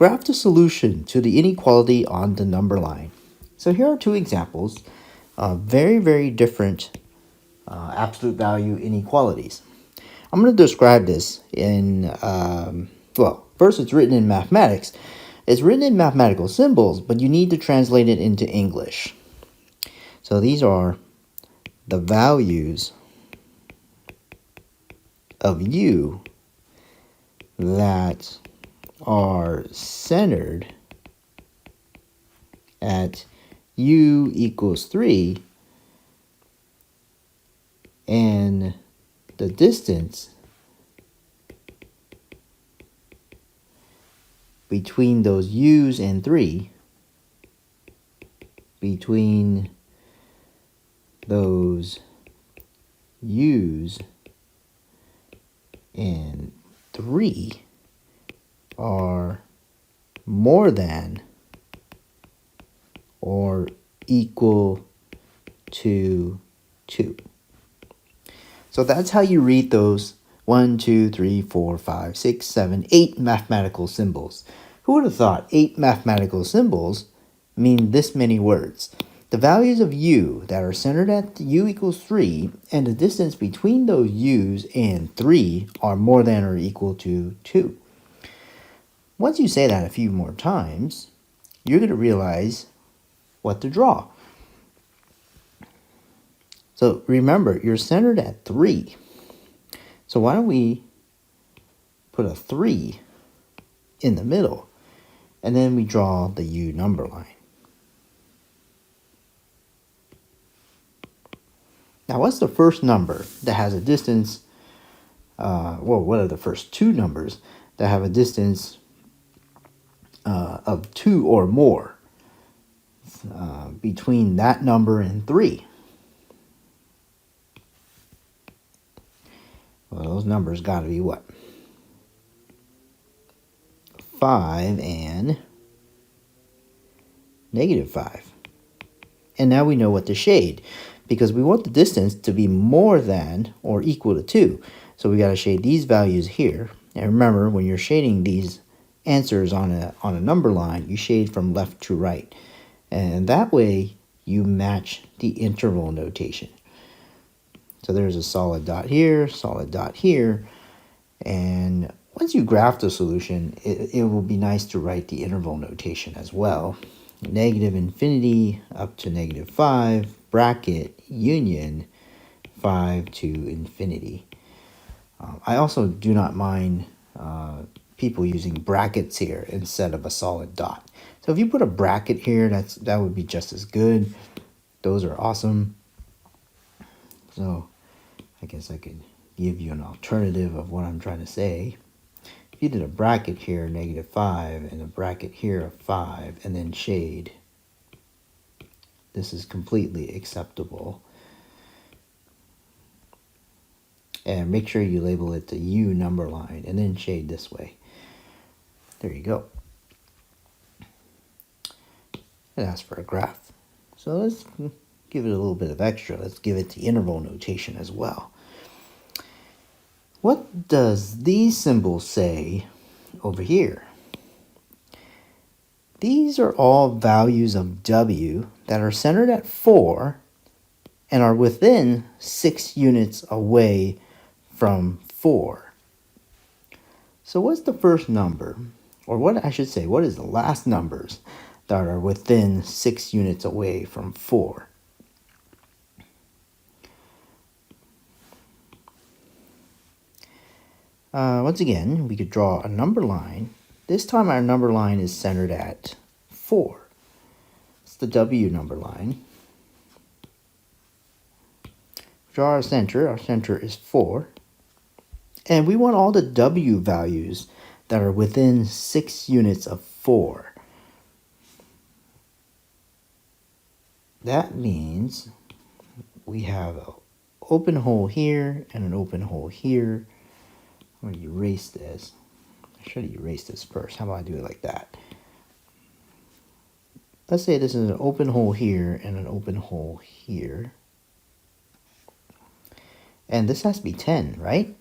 graph the solution to the inequality on the number line. So here are two examples of very, very different absolute value inequalities. I'm going to describe this in, well, first it's written in mathematics. It's written in mathematical symbols, but you need to translate it into English. So these are the values of u that are centered at u equals 3 and the distance between those u's and 3, between those u's and 3 are more than or equal to 2. So that's how you read those 1, 2, 3, 4, 5, 6, 7, 8 mathematical symbols. Who would have thought 8 mathematical symbols mean this many words? The values of u that are centered at u equals 3 and the distance between those u's and 3 are more than or equal to 2. Once you say that a few more times, you're going to realize what to draw. So remember, you're centered at 3. So why don't we put a 3 in the middle, and then we draw the u number line. Now, what's the first number that has a distance, well, what are the first two numbers that have a distance of 2 or more between that number and 3? Well, those numbers got to be what? 5 and -5. And now we know what to shade, because we want the distance to be more than or equal to 2. So we got to shade these values here. And remember, when you're shading these answers on a number line, you shade from left to right. And that way you match the interval notation. So there's a solid dot here, and once you graph the solution, it will be nice to write the interval notation as well. Negative infinity up to -5, bracket, union, 5 to infinity. I also do not mind people using brackets here instead of a solid dot. So if you put a bracket here, that would be just as good. Those are awesome. So I guess I could give you an alternative of what I'm trying to say. If you did a bracket here, -5, and a bracket here of 5, and then shade, this is completely acceptable. And make sure you label it the U number line, and then shade this way. There you go. It asks for a graph. So let's give it a little bit of extra. Let's give it the interval notation as well. What does these symbols say over here? These are all values of W that are centered at 4 and are within 6 units away from 4. So what's the first number? Or what I should say, what is the last numbers that are within 6 units away from 4? Once again, we could draw a number line. This time our number line is centered at 4. It's the W number line. Draw our center. Our center is 4. And we want all the W values that are within 6 units of 4. That means we have an open hole here and an open hole here. I'm going to erase this. I should erase this first. How about I do it like that? Let's say this is an open hole here and an open hole here. And this has to be 10, right?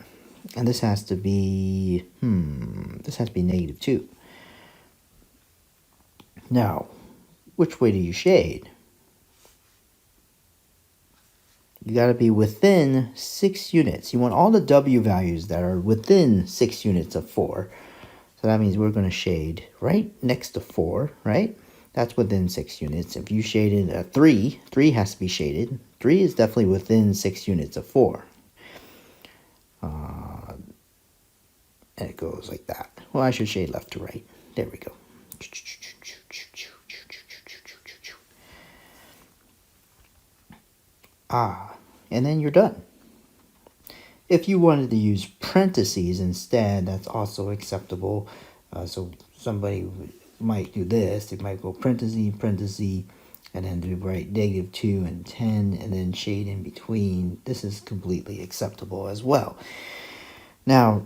And this has to be, this has to be -2. Now, which way do you shade? You got to be within 6 units. You want all the W values that are within 6 units of 4. So that means we're going to shade right next to 4, right? That's within 6 units. If you shaded a 3, 3 has to be shaded. 3 is definitely within 6 units of 4. And it goes like that. Well, I should shade left to right. There we go. And then you're done. If you wanted to use parentheses instead, that's also acceptable. So somebody might do this. They might go parentheses, parentheses, and then do right -2 and 10, and then shade in between. This is completely acceptable as well. Now,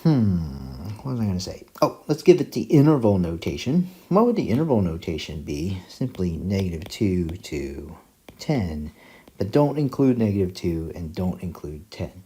what was I going to say? Oh, let's give it the interval notation. What would the interval notation be? Simply -2 to 10, but don't include -2 and don't include 10.